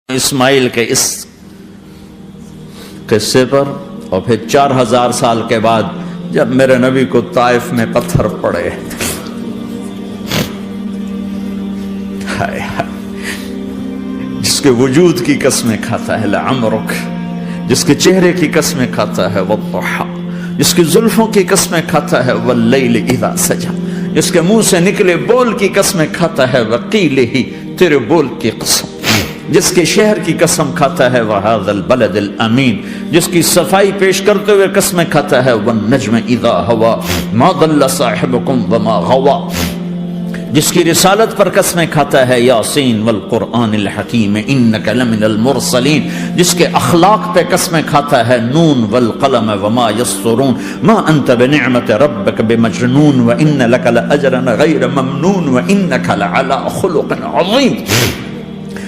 اسماعیل کے اس قصے پر، اور پھر 4000 سال کے بعد جب میرے نبی کو طائف میں پتھر پڑے، ہائے ہائے، جس کے وجود کی قسمیں کھاتا ہے لعمرک، جس کے چہرے کی قسمیں کھاتا ہے والضحی، جس کی زلفوں کی قسمیں کھاتا ہے واللیل اذا سجا، جس کے منہ سے نکلے بول کی قسمیں کھاتا ہے وقیلہ، تیرے بول کی قسم، جس کے شہر کی قسم کھاتا ہے وَهَذَا الْبَلَدِ الْأَمِينَ، جس کی صفائی پیش کرتے ہوئے قسمیں کھاتا ہے وَالنَّجْمِ إِذَا هَوَى مَا ضَلَّ صَاحِبُكُمْ وَمَا غَوَى، جس کی رسالت پر قسمیں کھاتا ہے یاسین والقرآن الحکیم انک لمن المرسلین، جس کے اخلاق پہ قسمیں کھاتا ہے نون والقلم وما یسطرون ما انت بنعمت ربک بمجنون وان لک لاجرا غیر ممنون وانک لعلی خلق عظیم،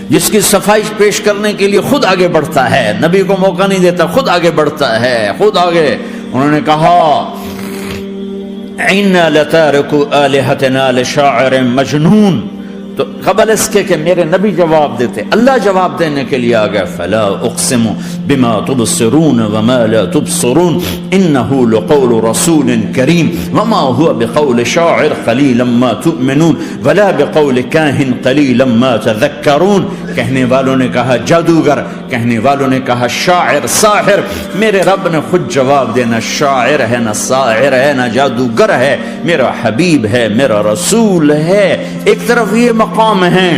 جس کی صفائی پیش کرنے کے لیے خود آگے بڑھتا ہے، نبی کو موقع نہیں دیتا، خود آگے بڑھتا ہے، خود آگے۔ انہوں نے کہا اِنَّا لَتَارِكُ آلِهَتِنَا لِشَاعِرٍ مَجْنُونَ، تو قبل اس کے کہ میرے نبی جواب دیتے، اللہ جواب دینے کے لیے آگیا فَلَا أُقْسِمُ بِمَا تُبْصِرُونَ وَمَا لَا تُبْصِرُونَ إِنَّهُ لَقَوْلُ رَسُولٍ كَرِيمٍ وَمَا هُوَ بِقَوْلِ شَاعِرٍ قَلِيلًا مَا تُؤْمِنُونَ وَلَا بِقَوْلِ كَاهِنٍ قَلِيلًا مَا تَذَكَّرُونَ، کہنے والوں نے کہا جادوگر، کہنے والوں نے کہا شاعر، ساحر، میرے رب نے خود جواب دینا شاعر ہے نہ ساحر ہے نہ جادوگر ہے، میرا حبیب ہے، میرا رسول ہے۔ ایک طرف یہ مقام ہے،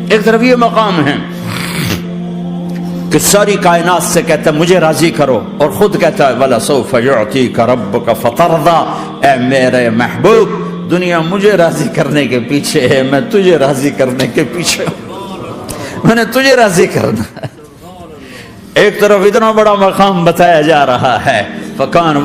ایک طرف یہ مقام ہے کہ ساری کائنات سے کہتا ہے مجھے راضی کرو، اور خود کہتا ہے وَلَسَوْفَ يُعْطِيكَ رَبُّكَ فَتَرْضَىٰ، اے میرے محبوب دنیا مجھے راضی کرنے کے پیچھے ہے، میں تجھے راضی کرنے کے پیچھے ہوں، میں نے تجھے راضی کرنا ہے۔ ایک طرف اتنا بڑا مقام بتایا جا رہا ہے فَكَانَ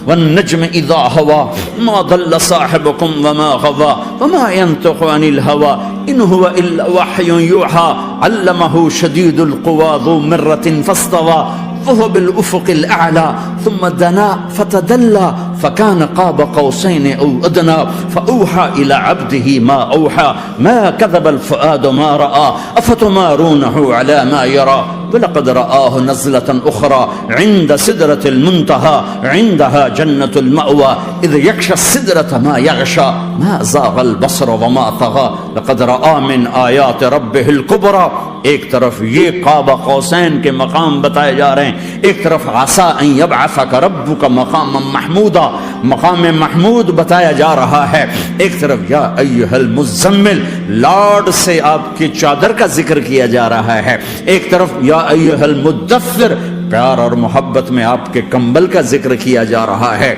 وَالنَّجْمِ إِذَا هَوَى مَا ضَلَّ صَاحِبُكُمْ وَمَا غَوَى وَمَا يَنطِقُ عَنِ الْهَوَى إِنْ هُوَ إِلَّا وَحْيٌ يُوحَىٰ عَلَّمَهُ شَدِيدُ الْقُوَىٰ ذُو مِرَّةٍ فَاسْتَوَىٰ وهو بالأفق الأعلى ثم دنا فتدلى فكان قاب قوسين أو أدنى فأوحى إلى عبده ما أوحى ما كذب الفؤاد ما رأى أفتمارونه على ما يرى ولقد رآه نزلة أخرى عند سدرة المنتهى عندها جنة المأوى إذ يغشى السدرة ما يغشى ما زاغ البصر وما طغى لقد رأى من آيات ربه الكبرى۔ ایک طرف یہ قاب قوسین کے مقام بتائے جا رہے ہیں، ایک طرف عسیٰ ان یبعثک ربک مقاما محمودا، مقام محمود بتایا جا رہا ہے، ایک طرف یا ایھا المزمل لاڈ سے آپ کی چادر کا ذکر کیا جا رہا ہے، ایک طرف یا ایھا المدثر پیار اور محبت میں آپ کے کمبل کا ذکر کیا جا رہا ہے،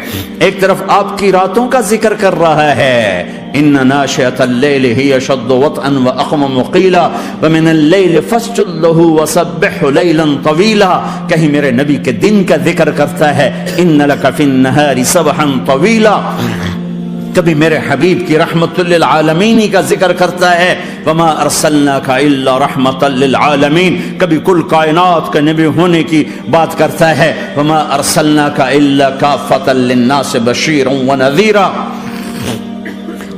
ایک طرف آپ کی راتوں کا ذکر کر رہا ہے ان ناشئۃ اللیل ہی اشد وطئا واقوم قیلا ومن اللیل فاسجد لہ وسبحہ لیلا طویلا، کہیں میرے نبی کے دن کا ذکر کرتا ہے ان لک فی النہار سبحا طویلا، کبھی میرے حبیب کی رحمت للعالمین کا ذکر کرتا ہے وما ارسلناک الا رحمتا للعالمین، کبھی کل کائنات کے نبی ہونے کی بات کرتا ہے وما ارسلناک الا کافۃ للناس بشیرا ونذیرا،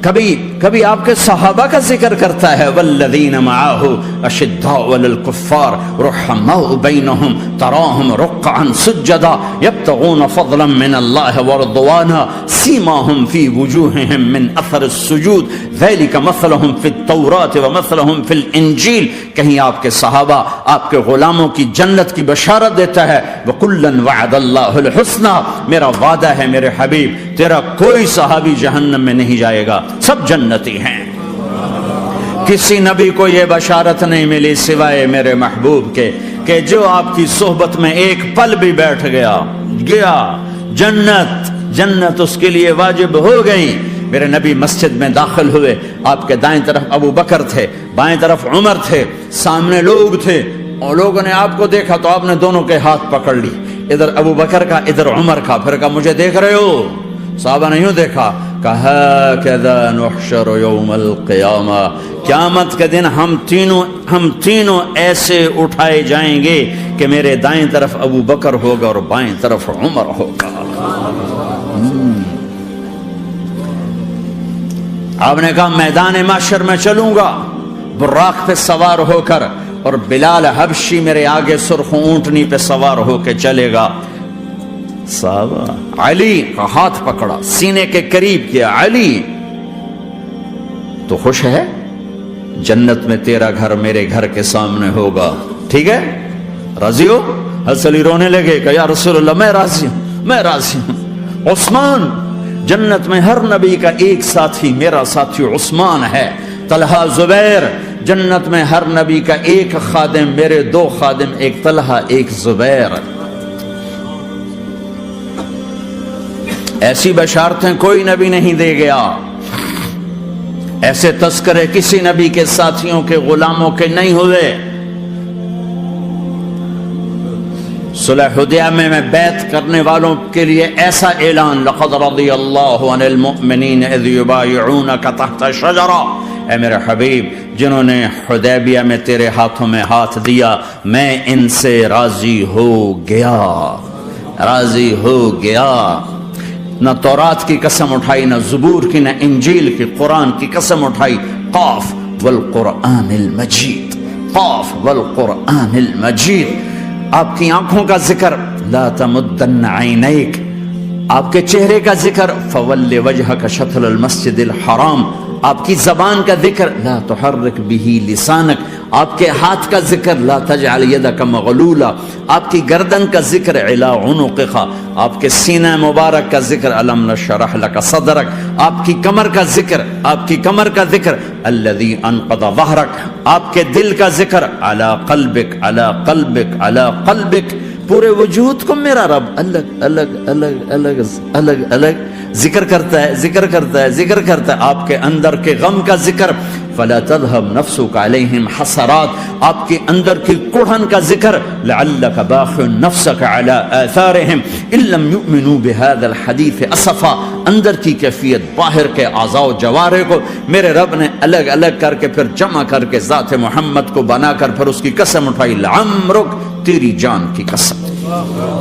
کبھی آپ کے صحابہ کا ذکر کرتا ہے والذین معہ اشداء علی الکفار رحماء بینہم تراہم رکعا سجدا یبتغون فضلا من اللہ ورضوانا سیماہم فی وجوہہم من اثر السجود ذلک مثلہم فی التوراۃ ومثلہم فی الانجیل، کہیں آپ کے صحابہ آپ کے غلاموں کی جنت کی بشارت دیتا ہے وَكُلًّا وَعَدَ اللَّهُ الْحُسْنَى، میرا وعدہ ہے میرے حبیب تیرا کوئی صحابی جہنم میں نہیں جائے گا، سب جنتی ہیں۔ کسی نبی کو یہ بشارت نہیں ملی سوائے میرے محبوب کے کہ جو آپ کی صحبت میں ایک پل بھی بیٹھ گیا جنت اس کے لیے واجب ہو گئی۔ میرے نبی مسجد میں داخل ہوئے، آپ کے دائیں طرف ابو بکر تھے، بائیں طرف عمر تھے، سامنے لوگ تھے، اور لوگوں نے آپ کو دیکھا تو آپ نے دونوں کے ہاتھ پکڑ لی، ادھر ابو بکر کا ادھر عمر کا، پھر کہا مجھے دیکھ رہے ہو؟ صحابہ نے یوں دیکھا، کہا کذا نحشر یوم القیامہ، قیامت کے دن ہم تینوں ایسے اٹھائے جائیں گے کہ میرے دائیں طرف ابو بکر ہوگا اور بائیں طرف عمر ہوگا۔ آپ نے کہا میدان محشر میں چلوں گا براق پہ سوار ہو کر، اور بلال حبشی میرے آگے سرخ اونٹنی پہ سوار ہو کے چلے گا. صحابہ علی کا ہاتھ پکڑا, سینے کے قریب کیا. علی تو خوش ہے؟ جنت میں تیرا گھر میرے گھر کے سامنے ہوگا, ٹھیک ہے, راضی ہو؟ حضرت علی رونے لگے کہ یا رسول اللہ میں راضی ہوں, میں راضی ہوں. عثمان, جنت میں ہر نبی کا ایک ساتھی میرا ساتھی عثمان ہے. طلحہ زبیر, جنت میں ہر نبی کا ایک خادم میرے دو خادم, ایک طلحہ ایک زبیر. ایسی بشارتیں کوئی نبی نہیں دے گیا, ایسے تذکرے کسی نبی کے ساتھیوں کے غلاموں کے نہیں ہوئے. صلح حدیبیہ میں بیعت کرنے والوں کے لیے ایسا اعلان, لقد رضی اللہ عن المؤمنین اذ یبایعونک تحت شجرہ, اے میرے حبیب جنہوں نے حدیبیہ میں تیرے ہاتھوں میں ہاتھ دیا میں ان سے راضی ہو گیا, راضی ہو گیا. نہ تورات کی قسم اٹھائی, نہ زبور کی, نہ انجیل کی, قرآن کی قسم اٹھائی. قاف والقرآن المجید, قاف والقرآن المجید. آپ کی آنکھوں کا ذکر, لا تمدن عینیک, آپ کے چہرے کا ذکر, فول وجہک شطر المسجد الحرام. آپ کی زبان کا ذکر, لا تحرک بہ لسانک. آپ کے ہاتھ کا ذکر, لا تجعل یدک مغلولا. آپ کی گردن کا ذکر, علی عنقک. آپ کے سینہ مبارک کا ذکر, الم نشرح لک صدرک. آپ کی کمر کا ذکر, آپ کی کمر کا ذکر, الذی انقض ظہرک. آپ کے دل کا ذکر, علی قلبک علی قلبک علی قلبک. پورے وجود کو میرا رب الگ الگ الگ الگ الگ الگ ذکر کرتا ہے, ذکر کرتا ہے, ذکر کرتا ہے. آپ کے اندر کے غم کا ذکر, فلا تذهب نفسك علیہم حسرات. آپ کے اندر کی کڑھن کا ذکر, لعلک باخع نفسك على آثارهم ان لم يؤمنوا بهذا الحديث اسفا. اندر کی کیفیت, باہر کے اعضاء و جوارح کو میرے رب نے الگ الگ کر کے پھر جمع کر کے ذات محمد کو بنا کر پھر اس کی قسم اٹھائی, لعمرک, تیری جان کی قسم,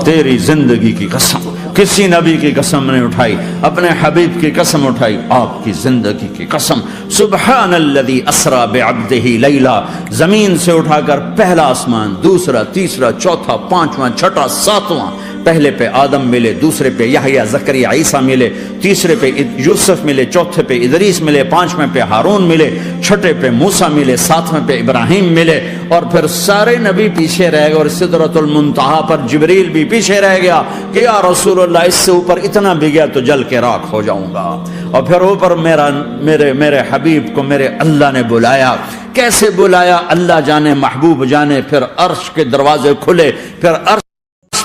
تیری زندگی کی قسم. کسی نبی کی قسم نہیں اٹھائی, اپنے حبیب کی قسم اٹھائی, آپ کی زندگی کی قسم. سبحان الذی اسری بعبدہ لیلا. زمین سے اٹھا کر پہلا آسمان, دوسرا, تیسرا, چوتھا, پانچواں, چھٹا, ساتواں. پہلے پہ آدم ملے, دوسرے پہ یحییٰ, زکریا, عیسیٰ ملے, تیسرے پہ یوسف ملے, چوتھے پہ ادریس ملے, پانچویں پہ ہارون ملے, چھٹے پہ موسیٰ ملے, ساتویں پہ ابراہیم ملے, اور پھر سارے نبی پیچھے رہ گئے, اور سدرۃ المنتہا پر جبریل بھی پیچھے رہ گیا کہ یا رسول اللہ اس سے اوپر اتنا بھی گیا تو جل کے راکھ ہو جاؤں گا. اور پھر اوپر میرے حبیب کو میرے اللہ نے بلایا. کیسے بلایا اللہ جانے, محبوب جانے. پھر عرش کے دروازے کھلے, پھر عرش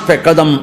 پہ قدم.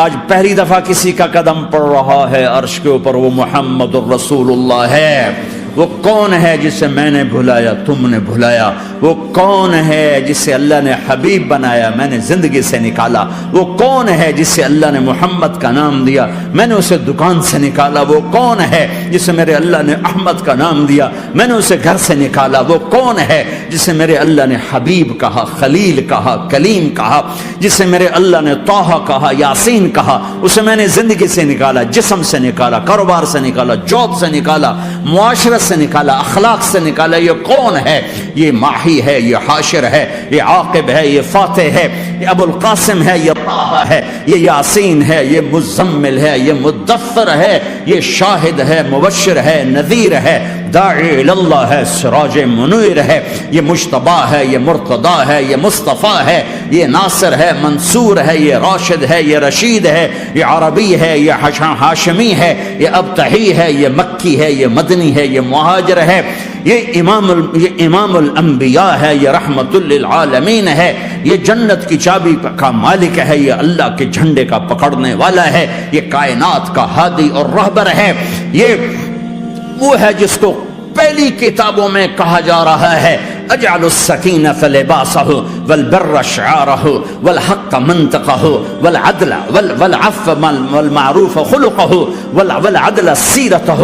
آج پہلی دفعہ کسی کا قدم پڑ رہا ہے عرش کے اوپر, وہ محمد الرسول اللہ ہے. وہ کون ہے جسے میں نے بھلایا, تم نے بھلایا؟ وہ کون ہے جسے اللہ نے حبیب بنایا, میں نے زندگی سے نکالا؟ وہ کون ہے جسے اللہ نے محمد کا نام دیا, میں نے اسے دکان سے نکالا؟ وہ کون ہے جسے میرے اللہ نے احمد کا نام دیا, میں نے اسے گھر سے نکالا؟ وہ کون ہے جسے میرے اللہ نے حبیب کہا, خلیل کہا, کلیم کہا, جسے میرے اللہ نے طٰہٰ کہا, یاسین کہا؟ اسے میں نے زندگی سے نکالا, جسم سے نکالا, کاروبار سے نکالا, جاب سے نکالا, معاشرت سے نکالا, اخلاق سے نکالا. یہ کون ہے؟ یہ ماہی ہے, یہ حاشر ہے, یہ عاقب ہے, یہ فاتح ہے, یہ ابو القاسم ہے, یہ طٰہٰ ہے, یہ یاسین ہے, یہ مزمل ہے, یہ مدثر ہے, یہ شاہد ہے, مبشر ہے, نذیر ہے, داعی اللہ ہے, سراج منیر ہے, یہ مجتبی ہے, یہ مرتضی ہے, یہ مصطفیٰ ہے, یہ ناصر ہے, منصور ہے, یہ راشد ہے, یہ رشید ہے, یہ عربی ہے, یہ ہاشمی ہے, یہ ابتحی ہے, یہ مکی ہے, یہ مدنی ہے, یہ مہاجر ہے, یہ امام الانبیاء ہے, یہ رحمت للعالمین ہے, یہ جنت کی چابی کا مالک ہے, یہ اللہ کے جھنڈے کا پکڑنے والا ہے, یہ کائنات کا ہادی اور رہبر ہے. یہ وہ ہے جس کو پہلی کتابوں میں کہا جا رہا ہے اجعل السکینۃ لباسہ والبر شعارہ والحق منطقہ والعدل والعفو والمعروف خلقہ والعدل سیرتہ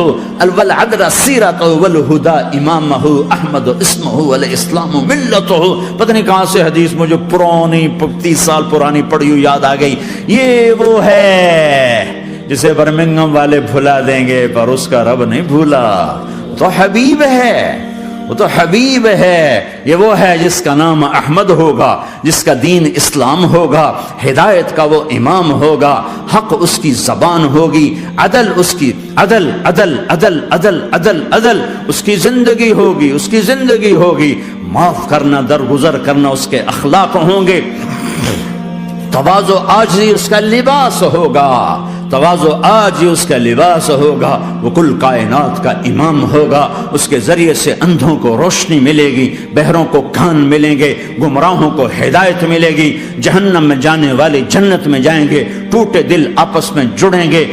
والہدى امامہ احمد اسمہ والاسلام ملتہ. پتہ نہیں کہاں سے حدیث مجھے پرانی 30 سال پرانی پڑھی ہوئی یاد آ گئی. یہ وہ ہے جسے برمنگم والے بھلا دیں گے پر اس کا رب نہیں بھولا. تو حبیب ہے, وہ تو حبیب ہے، یہ وہ ہے جس کا نام احمد ہوگا، جس کا دین اسلام ہوگا، ہدایت کا وہ امام ہوگا، حق اس کی زبان ہوگی، عدل اس کی عدل عدل عدل عدل عدل عدل اس کی زندگی ہوگی، اس کی زندگی ہوگی، معاف کرنا، درگزر کرنا اس کے اخلاق ہوں گے، تواضع عاجزی اس کا لباس ہوگا، تواضع آج اس کا لباس ہوگا، وہ کل کائنات کا امام ہوگا، اس کے ذریعے سے اندھوں کو روشنی ملے گی، بہروں کو کان ملیں گے، گمراہوں کو ہدایت ملے گی، جہنم میں جانے والے جنت میں جائیں گے، ٹوٹے دل آپس میں جڑیں گے،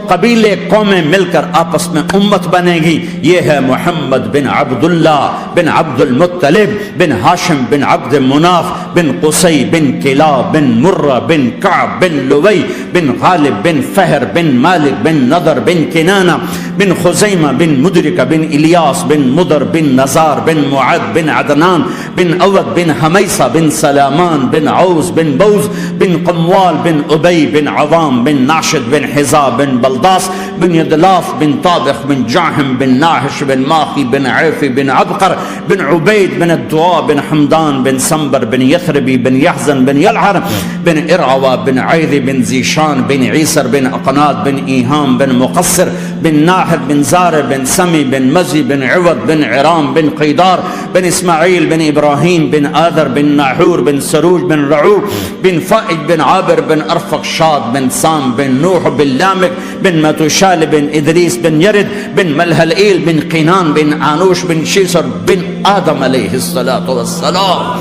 قبیلے قومیں مل کر آپس میں امت بنے گی۔ یہ ہے محمد بن عبداللہ بن عبد المطلب بن ہاشم بن عبد مناف بن قصی بن کلاب بن مرہ بن کعب بن لوی بن غالب بن فہر بن مالک بن نضر بن کنانہ بن خزیمہ بن مدرکہ بن الیاس بن مدر بن نزار بن معد بن عدنان بن اود بن حمیسہ بن سلامان بن عوز بن بوز بن قموال بن ابی بن عوام بن ناشد بن حزاب بن بلداس بن یدلاف بن طابخ بن جاہم بن ناحش بن ماخی بن عیفی بن عبقر بن عبید بن الدعاء بن حمدان بن سنبر بن یثربی بن یحزن بن یلعر بن ارعوا بن عیدی بن زیشان بن عیسر بن اقناد بن ایہام بن مقصر بن ناحد بن زار بن سمی بن مزی بن عوض بن عرام بن قیدار بن اسماعیل بن ابراہیم بن آدر بن ناحور بن سروج بن رعوب بن فائج بن عابر بن ارفق شاد بن سام بن نوح بن لامک بن متوشال بن ادریس بن یرد بن ملہلئیل بن قینان بن آنوش بن شیسر بن آدم علیہ السلام۔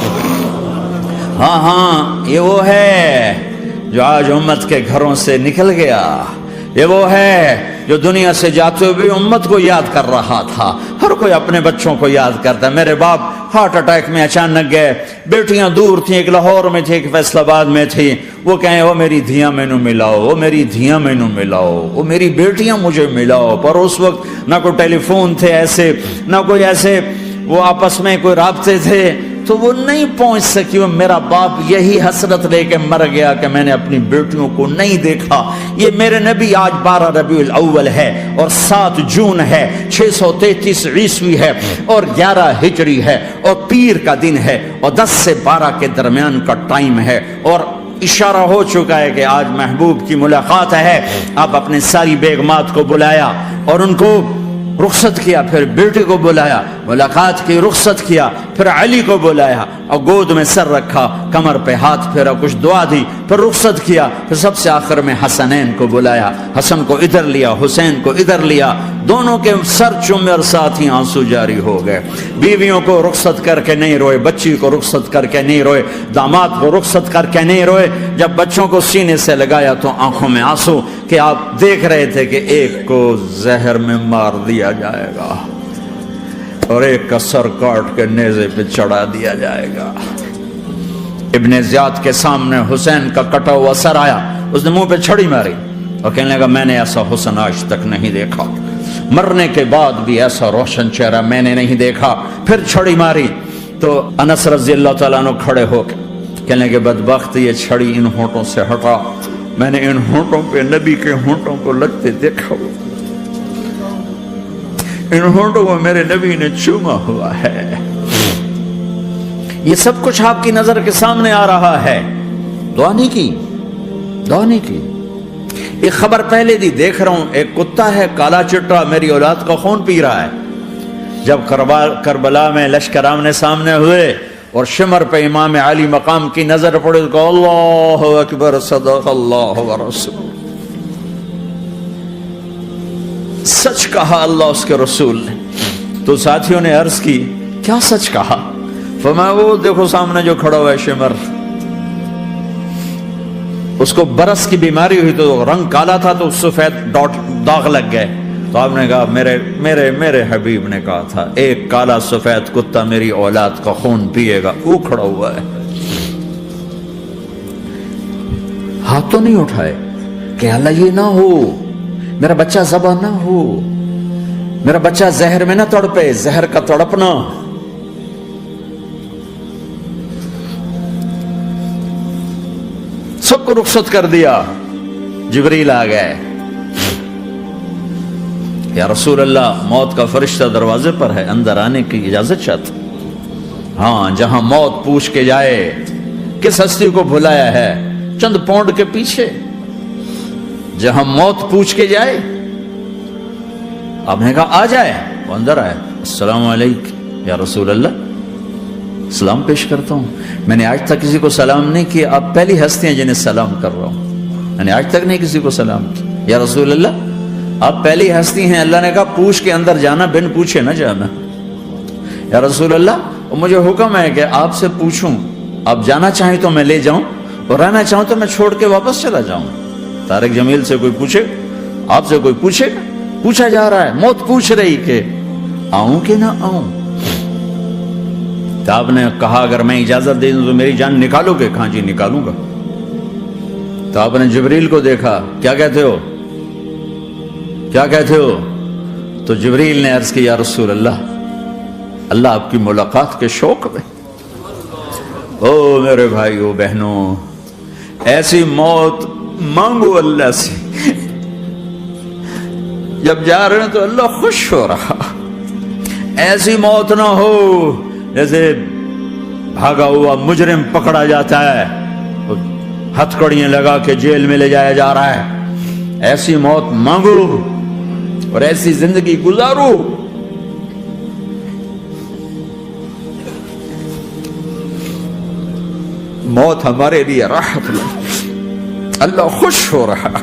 ہاں ہاں، یہ وہ ہے جو آج امت کے گھروں سے نکل گیا، یہ وہ ہے جو دنیا سے جاتے ہوئے امت کو یاد کر رہا تھا۔ ہر کوئی اپنے بچوں کو یاد کرتا ہے۔ میرے باپ ہارٹ اٹیک میں اچانک گئے، بیٹیاں دور تھیں، ایک لاہور میں تھی، ایک فیصل آباد میں تھی، وہ کہیں وہ میری دھیاں مینوں ملاؤ، وہ میری دھیاں مینوں ملاؤ، وہ میری بیٹیاں مجھے ملاؤ۔ پر اس وقت نہ کوئی ٹیلی فون تھے ایسے، نہ کوئی ایسے وہ آپس میں کوئی رابطے تھے، تو وہ نہیں پہنچ سکی۔ وہ میرا باپ یہی حسرت لے کے مر گیا کہ میں نے اپنی بیٹیوں کو نہیں دیکھا۔ یہ میرے نبی آج 12 ربیع الاول ہے اور 7 جون ہے، 633 عیسوی ہے اور 11 ہجری ہے اور پیر کا دن ہے اور 10 سے 12 کے درمیان کا ٹائم ہے، اور اشارہ ہو چکا ہے کہ آج محبوب کی ملاقات ہے۔ آپ اپنے ساری بیگمات کو بلایا اور ان کو رخصت کیا، پھر بیٹے کو بلایا، ملاقات کی، رخصت کیا، پھر علی کو بلایا اور گود میں سر رکھا، کمر پہ ہاتھ پھیرا، کچھ دعا دی، پھر رخصت کیا، پھر سب سے آخر میں حسنین کو بلایا، حسن کو ادھر لیا، حسین کو ادھر لیا، دونوں کے سر چومے اور ساتھ ہی آنسو جاری ہو گئے۔ بیویوں کو رخصت کر کے نہیں روئے، بچی کو رخصت کر کے نہیں روئے، داماد کو رخصت کر کے نہیں روئے، جب بچوں کو سینے سے لگایا تو آنکھوں میں آنسو، کہ آپ دیکھ رہے تھے کہ ایک کو زہر میں مار دیا جائے گا اور ایک کا سر کاٹ کے نیزے پہ چڑھا دیا جائے گا۔ ابن زیاد کے سامنے حسین کا کٹا ہوا سر آیا، اس نے منہ پہ چھڑی ماری اور کہنے لگا میں نے ایسا حسن آج تک نہیں دیکھا، مرنے کے بعد بھی ایسا روشن چہرہ میں نے نہیں دیکھا۔ پھر چھڑی ماری تو انس رضی اللہ تعالیٰ عنہ کھڑے ہو کے کہنے لگے بدبخت، یہ چھڑی ان ہونٹوں سے ہٹا، میں نے ان ہونٹوں پہ نبی کے ہونٹوں کو لگتے دیکھا، ان ہونٹوں کو میرے نبی نے چوما ہوا ہے۔ یہ سب کچھ آپ کی نظر کے سامنے آ رہا ہے، دعا نہیں کی، دعا نہیں کی۔ ایک خبر پہلے دی دیکھ رہا ہوں، ایک کتا ہے کالا چٹا میری اولاد کا خون پی رہا ہے۔ جب کربلا میں لشکر آمنے سامنے ہوئے اور شمر پہ امام علی مقام کی نظر پڑے تو اللہ اکبر، صدق اللہ ورسول، سچ کہا اللہ اس کے رسول نے۔ تو ساتھیوں نے عرض کی کیا سچ کہا؟ فرمایا وہ دیکھو سامنے جو کھڑا ہوا ہے شمر، اس کو برس کی بیماری ہوئی تو رنگ کالا تھا تو سفید داغ لگ گئے، تو آپ نے کہا میرے حبیب نے کہا تھا ایک کالا سفید کتا میری اولاد کا خون پیے گا، وہ کھڑا ہوا ہے۔ ہاتھ تو نہیں اٹھائے کہ اللہ یہ نہ ہو، میرا بچہ ذبح نہ ہو، میرا بچہ زہر میں نہ تڑپے، زہر کا تڑپنا۔ سب کو رخصت کر دیا، جبریل آ گئے، یا رسول اللہ موت کا فرشتہ دروازے پر ہے، اندر آنے کی اجازت چاہتا. ہاں، جہاں موت پوچھ کے جائے کس ہستی کو بھلایا ہے چند پونڈ کے پیچھے، جہاں موت پوچھ کے جائے. آپ نے کہا آ جائے، وہ اندر آئے. السلام علیکم یا رسول اللہ، سلام پیش کرتا ہوں. میں نے آج تک کسی کو سلام نہیں کیا، آپ پہلی ہستی ہیں جنہیں سلام کر رہا ہوں. میں نے آج تک نہیں کسی کو سلام کیا. یا رسول اللہ آپ پہلی ہستی ہیں. اللہ نے کہا پوچھ کے اندر جانا، بن پوچھے نہ جانا. یا رسول اللہ مجھے حکم ہے کہ آپ سے پوچھوں، آپ جانا چاہیں تو میں لے جاؤں اور رہنا چاہوں تو میں چھوڑ کے واپس چلا جاؤں. طارق جمیل سے کوئی پوچھے، آپ سے کوئی پوچھے، پوچھا جا رہا ہے، موت پوچھ رہی کہ آؤں کہ نہ آؤں. تو آپ نے کہا اگر میں اجازت دے دوں تو میری جان نکالو گے؟ کہاں جی نکالوں گا. تو آپ نے جبریل کو دیکھا، کیا کہتے ہو، کیا کہتے ہو؟ تو جبریل نے عرض کی یا رسول اللہ، اللہ آپ کی ملاقات کے شوق میں. او میرے بھائیو بہنوں، ایسی موت مانگو اللہ سے. جب جا رہے ہیں تو اللہ خوش ہو رہا. ایسی موت نہ ہو جیسے بھاگا ہوا مجرم پکڑا جاتا ہے، ہتھکڑیاں لگا کے جیل میں لے جایا جا رہا ہے. ایسی موت مانگو اور ایسی زندگی گزارو. موت ہمارے لیے راحت ہے، اللہ خوش ہو رہا.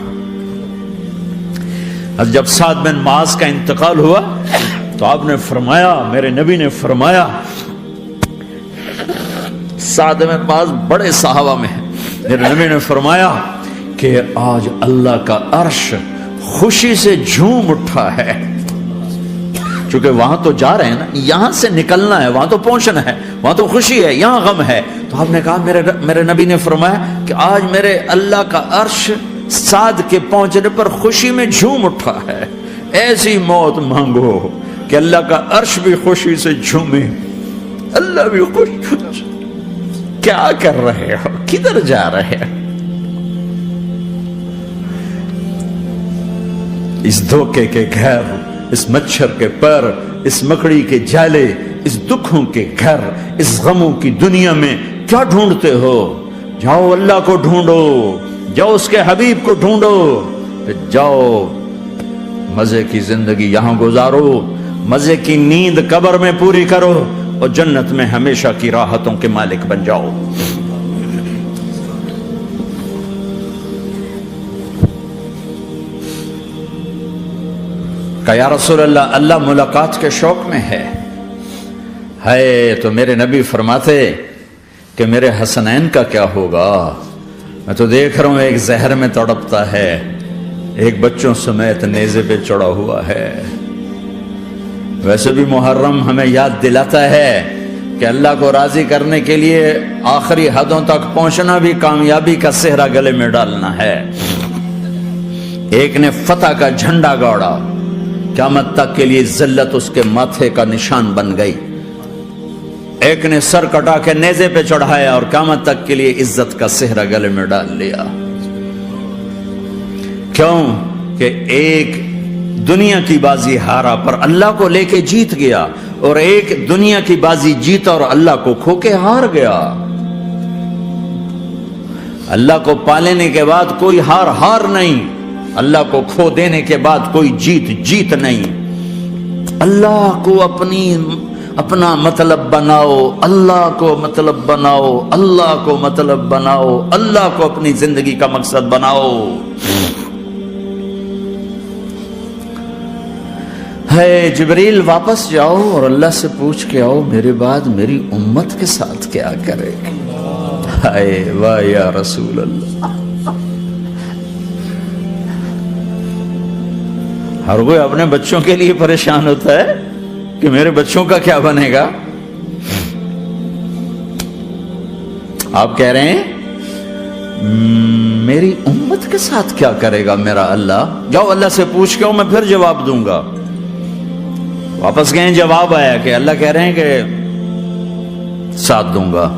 جب سعد بن معاذ کا انتقال ہوا تو آپ نے فرمایا، میرے نبی نے فرمایا، سعد بن معاذ بڑے صحابہ میں ہیں، میرے نبی نے فرمایا کہ آج اللہ کا عرش خوشی سے جھوم اٹھا ہے. چونکہ وہاں تو جا رہے ہیں نا، یہاں سے نکلنا ہے، وہاں تو پہنچنا ہے، وہاں تو خوشی ہے، یہاں غم ہے. تو آپ نے کہا، میرے نبی نے فرمایا کہ آج میرے اللہ کا عرش سعد کے پہنچنے پر خوشی میں جھوم اٹھا ہے. ایسی موت مانگو کہ اللہ کا عرش بھی خوشی سے جھومے، اللہ بھی خوش. کیا کر رہے ہو، کدھر جا رہے ہو؟ اس دھوکے کے گھر، اس مچھر کے پر، اس مکڑی کے جالے، اس دکھوں کے گھر، اس غموں کی دنیا میں کیا ڈھونڈتے ہو؟ جاؤ اللہ کو ڈھونڈو، جاؤ اس کے حبیب کو ڈھونڈو، جاؤ مزے کی زندگی یہاں گزارو، مزے کی نیند قبر میں پوری کرو اور جنت میں ہمیشہ کی راحتوں کے مالک بن جاؤ. کہ یا رسول اللہ، اللہ ملاقات کے شوق میں ہے. تو میرے نبی فرماتے کہ میرے حسنین کا کیا ہوگا؟ میں تو دیکھ رہا ہوں ایک زہر میں تڑپتا ہے، ایک بچوں سمیت نیزے پہ چڑھا ہوا ہے. ویسے بھی محرم ہمیں یاد دلاتا ہے کہ اللہ کو راضی کرنے کے لیے آخری حدوں تک پہنچنا بھی کامیابی کا صحرا گلے میں ڈالنا ہے. ایک نے فتح کا جھنڈا گاڑا، قیامت تک کے لیے ذلت اس کے ماتھے کا نشان بن گئی. ایک نے سر کٹا کے نیزے پہ چڑھایا اور قیامت تک کے لیے عزت کا صحرا گلے میں ڈال لیا. کیوں کہ ایک دنیا کی بازی ہارا پر اللہ کو لے کے جیت گیا، اور ایک دنیا کی بازی جیتا اور اللہ کو کھو کے ہار گیا. اللہ کو پالینے کے بعد کوئی ہار نہیں، اللہ کو کھو دینے کے بعد کوئی جیت نہیں. اللہ کو اپنا مطلب بناؤ، اللہ کو مطلب بناؤ، اللہ کو مطلب بناؤ، اللہ کو اپنی زندگی کا مقصد بناؤ. ہے جبریل واپس جاؤ اور اللہ سے پوچھ کے آؤ میرے بعد میری امت کے ساتھ کیا کرے. ہائے واہ یا رسول اللہ. ہر کوئی اپنے بچوں کے لیے پریشان ہوتا ہے کہ میرے بچوں کا کیا بنے گا. آپ کہہ رہے ہیں میری امت کے ساتھ کیا کرے گا میرا اللہ. جاؤ اللہ سے پوچھ کے میں پھر جواب دوں گا. واپس گئے، جواب آیا کہ اللہ کہہ رہے ہیں کہ ساتھ دوں گا.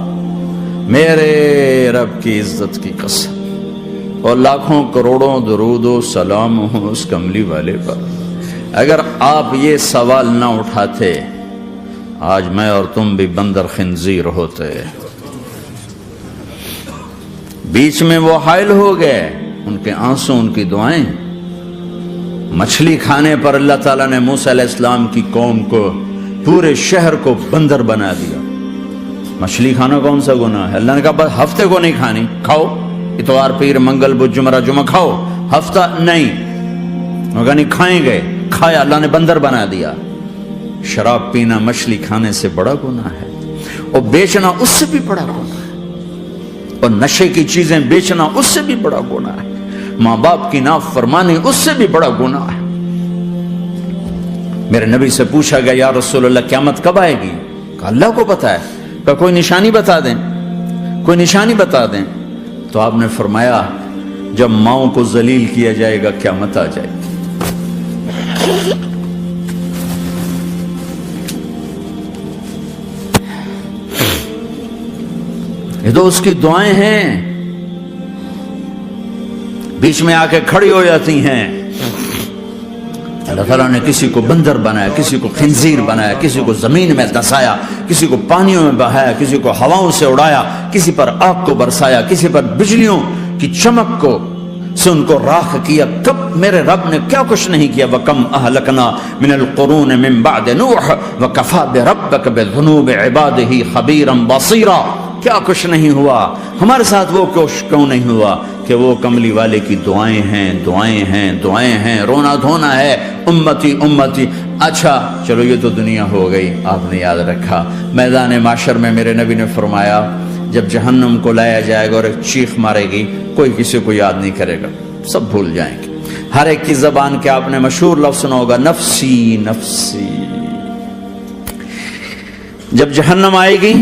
میرے رب کی عزت کی قسم اور لاکھوں کروڑوں درود و سلام ہوں اس کملی والے پر. اگر آپ یہ سوال نہ اٹھاتے آج میں اور تم بھی بندر خنزیر ہوتے. بیچ میں وہ حائل ہو گئے، ان کے آنسو، ان کی دعائیں. مچھلی کھانے پر اللہ تعالیٰ نے موسیٰ علیہ السلام کی قوم کو، پورے شہر کو بندر بنا دیا. مچھلی کھانا کون سا گناہ ہے؟ اللہ نے کہا بس ہفتے کو نہیں کھانی، کھاؤ اتوار پیر منگل بدھ جمعہ جمعہ کھاؤ، ہفتہ نہیں. مگر نہیں کھائیں گے، کھایا، اللہ نے بندر بنا دیا. شراب پینا مچھلی کھانے سے بڑا گناہ ہے، اور بیچنا اس سے بھی بڑا گناہ ہے، اور نشے کی چیزیں بیچنا اس سے بھی بڑا گناہ ہے، ماں باپ کی نافرمانی اس سے بھی بڑا گناہ ہے. میرے نبی سے پوچھا گیا یا رسول اللہ قیامت کب آئے گی؟ کہا اللہ کو پتا ہے. کہا کوئی نشانی بتا دیں، کوئی نشانی بتا دیں. تو آپ نے فرمایا جب ماؤں کو ذلیل کیا جائے گا قیامت آ جائے گی. یہ تو اس کی دعائیں ہیں، بیچ میں آ کے کھڑی ہو جاتی ہیں. اللہ تعالیٰ نے کسی کو بندر بنایا، کسی کو خنزیر بنایا، کسی کو زمین میں دسایا، کسی کو پانیوں میں بہایا، کسی کو ہواؤں سے اڑایا، کسی پر آگ کو برسایا، کسی پر بجلیوں کی چمک کو سے ان کو راکھ کیا. کب میرے رب نے کیا کچھ نہیں کیا. وَكَمْ أَهْلَكْنَا مِنَ الْقُرُونِ مِن بَعْدِ نُوحٍ وَكَفَى بِرَبِّكَ بِذُنُوبِ عِبَادِهِ خَبِيرًا بَصِيرًا. کیا کچھ نہیں ہوا ہمارے ساتھ، وہ کچھ کیوں نہیں ہوا کہ وہ کملی والے کی دعائیں ہیں، دعائیں ہیں، دعائیں ہیں، رونا دھونا ہے، امتی امتی. اچھا چلو یہ تو دنیا ہو گئی، آپ نے یاد رکھا. میدان معاشر میں میرے نبی نے فرمایا جب جہنم کو لایا جائے گا اور ایک چیخ مارے گی، کوئی کسی کو یاد نہیں کرے گا، سب بھول جائیں گے. ہر ایک کی زبان کے آپ نے مشہور لفظ سنا ہوگا نفسی نفسی. جب جہنم آئے گی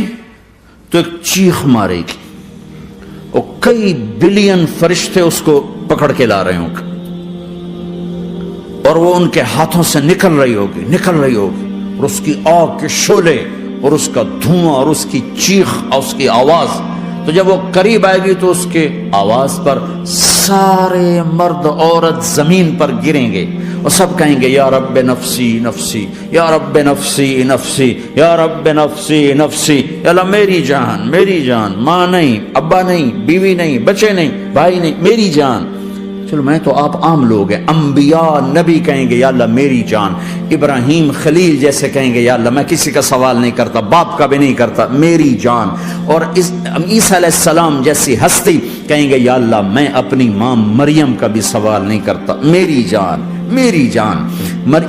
تو ایک چیخ مارے گی، اور کئی بلین فرشتے اس کو پکڑ کے لا رہے ہوں گے، اور وہ ان کے ہاتھوں سے نکل رہی ہوگی، اور اس کی آگ کے شعلے اور اس کا دھواں اور اس کی چیخ اور اس کی آواز. تو جب وہ قریب آئے گی تو اس کے آواز پر سارے مرد عورت زمین پر گریں گے اور سب کہیں گے یا رب نفسی نفسی، یا رب نفسی نفسی، یا رب نفسی نفسی. یا اللہ میری جان، میری جان، ماں نہیں، ابا نہیں، بیوی نہیں، بچے نہیں، بھائی نہیں، میری جان. چلو میں تو آپ عام لوگ ہیں، انبیاء نبی کہیں گے یا اللہ میری جان. ابراہیم خلیل جیسے کہیں گے یا اللہ میں کسی کا سوال نہیں کرتا، باپ کا بھی نہیں کرتا، میری جان. اور عیسیٰ علیہ السلام جیسی ہستی کہیں گے یا اللہ میں اپنی ماں مریم کا بھی سوال نہیں کرتا، میری جان، میری جان.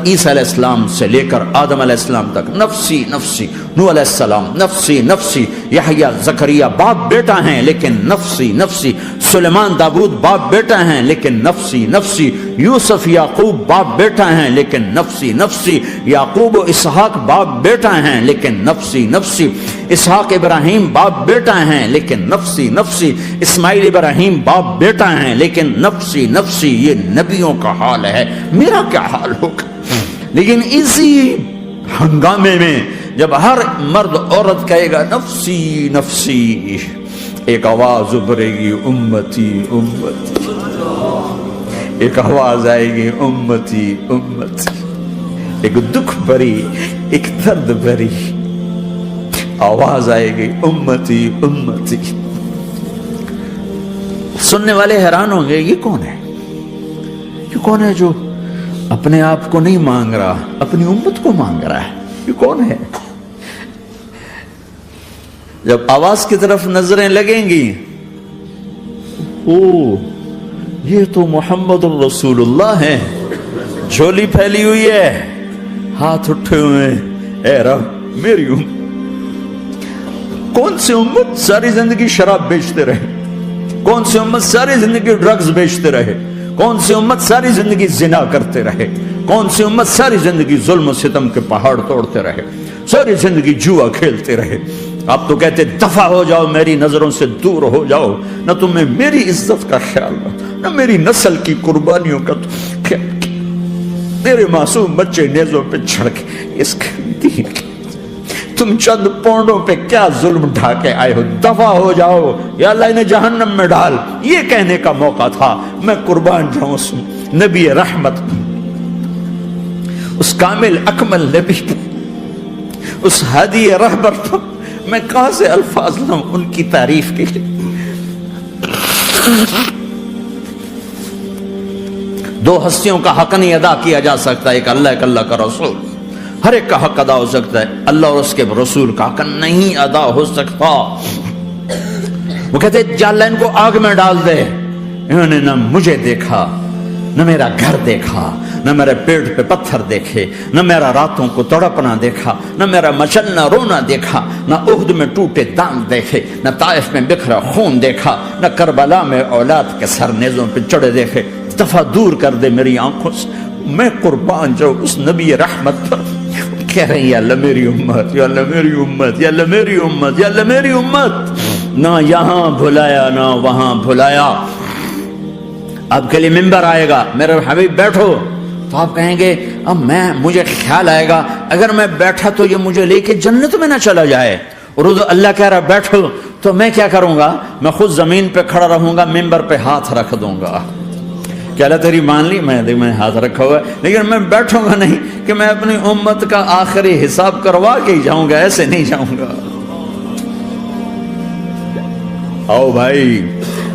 عیسیٰ علیہ السلام سے لے کر آدم علیہ السلام تک نفسی نفسی. نوح علیہ السلام نفسی نفسی. یحییٰ زکریا باپ بیٹا ہیں لیکن نفسی نفسی. سلیمان داؤد باپ بیٹا ہیں لیکن نفسی نفسی. یوسف یعقوب باپ بیٹا ہیں لیکن نفسی نفسی. یعقوب و اسحاق باپ بیٹا ہیں لیکن نفسی نفسی. اسحاق ابراہیم باپ بیٹا ہیں لیکن نفسی نفسی. اسماعیل ابراہیم باپ بیٹا ہیں لیکن نفسی نفسی. یہ نبیوں کا حال ہے، میرا کیا حال ہوگا؟ لیکن اسی ہنگامے میں جب ہر مرد عورت کہے گا نفسی نفسی، ایک آواز ابھرے گی امتی امتی. ایک آواز آئے گی امتی امتی. ایک دکھ بھری، ایک درد بھری آواز آئے گی امتی امتی. سننے والے حیران ہوں گے یہ کون ہے، یہ کون ہے جو اپنے آپ کو نہیں مانگ رہا، اپنی امت کو مانگ رہا ہے، یہ کون ہے؟ جب آواز کی طرف نظریں لگیں گی، او یہ تو محمد الرسول اللہ ہے، جھولی پھیلی ہوئی ہے، ہاتھ اٹھے ہوئے ہیں، اے رب میری امت. کون سی امت ساری زندگی شراب بیچتے رہے؟ کون سی امت ساری زندگی ڈرگز بیچتے رہے؟ کون سی امت ساری زندگی زنا کرتے رہے؟ کون سی امت ساری زندگی ظلم و ستم کے پہاڑ توڑتے رہے؟ ساری زندگی جوا کھیلتے رہے؟ آپ تو کہتے دفع ہو جاؤ، میری نظروں سے دور ہو جاؤ، نہ تمہیں میری عزت کا خیال نہ میری نسل کی قربانیوں کا خیال. میرے معصوم بچے نیزوں پہ چڑھ کے اس دین تم چند پونڈوں پہ کیا ظلم ڈھا کے آئے ہو؟ دفع ہو جاؤ یا اللہ انہیں جہنم میں ڈال. یہ کہنے کا موقع تھا، میں قربان جاؤں نبی رحمت. اس کامل اکمل نبی پر، اس ہادی رہبر پر میں کہاں سے الفاظ لوں ان کی تعریف کے لیے؟ دو ہستیوں کا حق نہیں ادا کیا جا سکتا، ایک اللہ، ایک اللہ کا رسول۔ ہر ایک کا حق ادا ہو سکتا ہے، اللہ اور اس کے رسول کا حق نہیں ادا ہو سکتا۔ وہ کہتے جا اللہ ان کو آگ میں ڈال دے، انہوں نے نہ مجھے دیکھا، نہ میرا گھر دیکھا، نہ میرے پیٹ پہ پتھر دیکھے، نہ میرا راتوں کو تڑپنا دیکھا، نہ میرا مچلنا رونا دیکھا، نہ احد میں ٹوٹے دانت دیکھے، نہ طائف میں بکھرا خون دیکھا، نہ کربلا میں اولاد کے سر نیزوں پہ چڑھے دیکھے۔ دفعہ دور کر دے میری آنکھوں سے، میں قربان جاؤں اس نبی رحمت پر۔ کہہ رہے ہیں یا اللہ میری امت، یا اللہ میری امت، یا اللہ میری امت، یا اللہ میری امت، نہ یہاں بھلایا نہ وہاں بھلایا۔ آپ کے لیے ممبر آئے گا، میرے حبیب بیٹھو، تو آپ کہیں گے اب مجھے خیال آئے گا اگر میں بیٹھا تو یہ مجھے لے کے جنت میں نہ چلا جائے، اور اللہ کہہ رہا بیٹھو تو میں کیا کروں گا؟ میں خود زمین پہ کھڑا رہوں گا، ممبر پہ ہاتھ رکھ دوں گا کہ اللہ تیری مان لی، میں ہاتھ رکھا ہوا ہے، لیکن میں بیٹھوں گا نہیں کہ میں اپنی امت کا آخری حساب کروا کے ہی جاؤں گا، ایسے نہیں جاؤں گا۔ آؤ بھائی،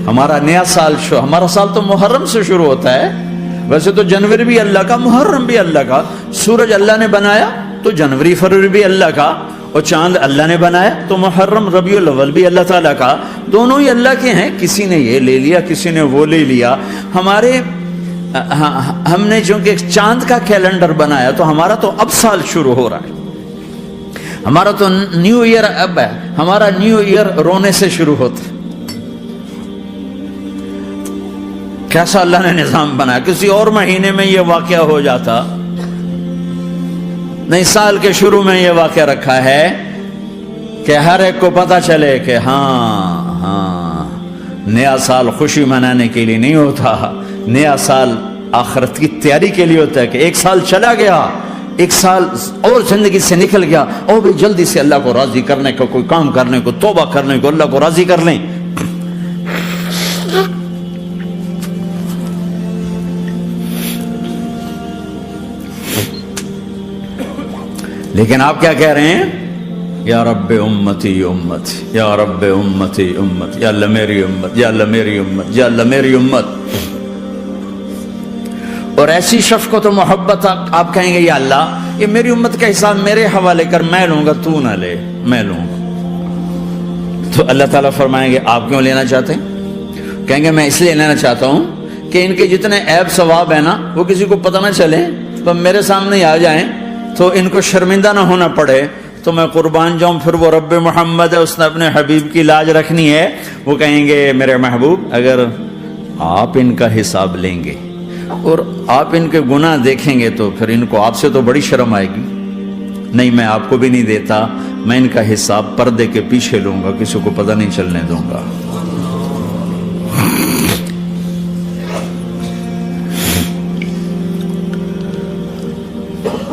ہمارا نیا سال ہمارا سال تو محرم سے شروع ہوتا ہے، ویسے تو جنوری بھی اللہ کا، محرم بھی اللہ کا، سورج اللہ نے بنایا تو جنوری فروری بھی اللہ کا، اور چاند اللہ نے بنایا تو محرم ربیع الاول بھی اللہ تعالیٰ کا، دونوں ہی اللہ کے ہیں۔ کسی نے یہ لے لیا، کسی نے وہ لے لیا۔ ہم نے چونکہ چاند کا کیلنڈر بنایا تو ہمارا تو اب سال شروع ہو رہا ہے، ہمارا تو نیو ایئر اب ہے، ہمارا نیو ایئر رونے سے شروع ہوتا ہے۔ کیسا اللہ نے نظام بنایا، کسی اور مہینے میں یہ واقعہ ہو جاتا، نہیں سال کے شروع میں یہ واقعہ رکھا ہے کہ ہر ایک کو پتا چلے کہ ہاں نیا سال خوشی منانے کے لیے نہیں ہوتا، نیا سال آخرت کی تیاری کے لیے ہوتا ہے کہ ایک سال چلا گیا، ایک سال اور زندگی سے نکل گیا، اور بھی جلدی سے اللہ کو راضی کرنے کو، کوئی کام کرنے کو، توبہ کرنے کو، اللہ کو راضی کر لیں۔ لیکن آپ کیا کہہ رہے ہیں؟ یا رب امتی امتی، یا رب امتی امت، یا اللہ میری امت، یا اللہ میری امت، یا اللہ میری امت۔ اور ایسی شفقت و محبت آپ کہیں گے یا اللہ یہ میری امت کا حساب میرے حوالے کر، میں لوں گا، تو نہ لے، میں لوں گا۔ تو اللہ تعالیٰ فرمائیں گے آپ کیوں لینا چاہتے ہیں؟ کہیں گے میں اس لیے لینا چاہتا ہوں کہ ان کے جتنے عیب ثواب ہیں نا وہ کسی کو پتہ نہ چلے، تو میرے سامنے آ جائیں تو ان کو شرمندہ نہ ہونا پڑے، تو میں قربان جاؤں۔ پھر وہ رب محمد ہے، اس نے اپنے حبیب کی لاج رکھنی ہے، وہ کہیں گے میرے محبوب اگر آپ ان کا حساب لیں گے اور آپ ان کے گناہ دیکھیں گے تو پھر ان کو آپ سے تو بڑی شرم آئے گی، نہیں میں آپ کو بھی نہیں دیتا، میں ان کا حساب پردے کے پیچھے لوں گا، کسی کو پتہ نہیں چلنے دوں گا۔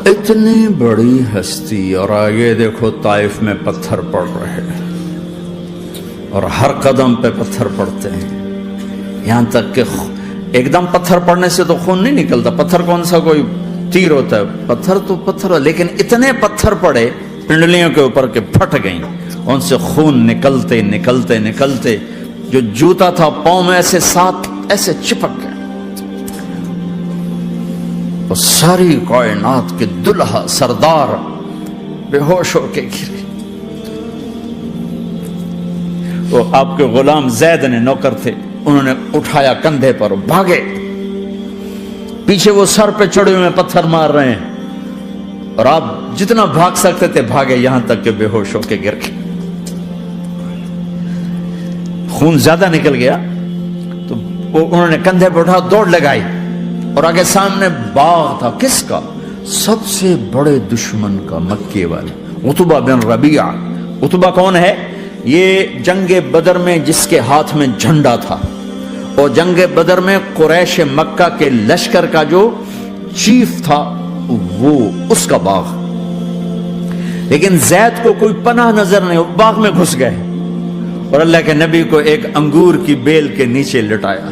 اتنی بڑی ہستی، اور آگے دیکھو طائف میں پتھر پڑ رہے ہیں، اور ہر قدم پہ پتھر پڑتے ہیں، یہاں تک کہ ایک دم پتھر پڑنے سے تو خون نہیں نکلتا، پتھر کون سا کوئی تیر ہوتا ہے، پتھر تو پتھر، لیکن اتنے پتھر پڑے پنڈلیوں کے اوپر کے پھٹ گئیں، ان سے خون نکلتے نکلتے نکلتے جو جوتا تھا پاؤں میں ایسے ساتھ ایسے چپک گئے، اور ساری کائنات کے دلہا سردار بے ہوش ہو کے گرے۔ وہ آپ کے غلام زید نے نوکر تھے، انہوں نے اٹھایا کندھے پر، بھاگے، پیچھے وہ سر پہ چڑھے ہوئے پتھر مار رہے ہیں، اور آپ جتنا بھاگ سکتے تھے بھاگے، یہاں تک کہ بے ہوش ہو کے گر گئے۔ خون زیادہ نکل گیا تو انہوں نے کندھے پہ اٹھا، دوڑ لگائی، اور آگے سامنے باغ تھا، کس کا؟ سب سے بڑے دشمن کا، مکے والے عتبہ بن ربیعہ۔ عتبہ کون ہے؟ یہ جنگ بدر میں جس کے ہاتھ میں جھنڈا تھا، اور جنگ بدر میں قریش مکہ کے لشکر کا جو چیف تھا وہ اس کا باغ، لیکن زید کو کوئی پناہ نظر نہیں، وہ باغ میں گھس گئے، اور اللہ کے نبی کو ایک انگور کی بیل کے نیچے لٹایا۔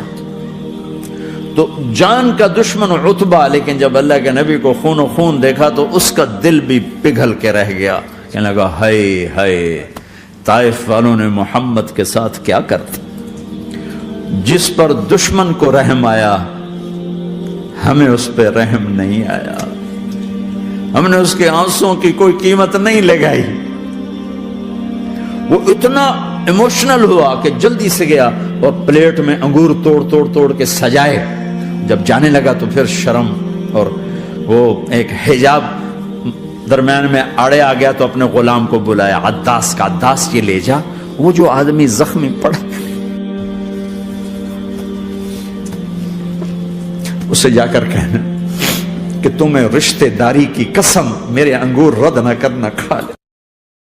تو تو جان کا دشمن عتبہ، لیکن جب اللہ کے نبی کو خون و خون دیکھا تو اس کا دل بھی پگھل کے رہ گیا، کہنے لگا ہائے ہائے، طائف والوں نے محمد کے ساتھ کیا کرتے، جس پر دشمن کو رحم آیا ہمیں اس پہ رحم نہیں آیا، ہم نے اس کے آنسوں کی کوئی قیمت نہیں لگائی۔ وہ اتنا ایموشنل ہوا کہ جلدی سے گیا اور پلیٹ میں انگور توڑ کے سجائے، جب جانے لگا تو پھر شرم اور وہ ایک حجاب درمیان میں آڑے آ گیا، تو اپنے غلام کو بلایا، عداس کا، عداس یہ لے جا وہ جو آدمی زخمی پڑا اسے جا کر کہنا کہ تمہیں رشتہ داری کی قسم میرے انگور رد نہ کرنا، کھا لے۔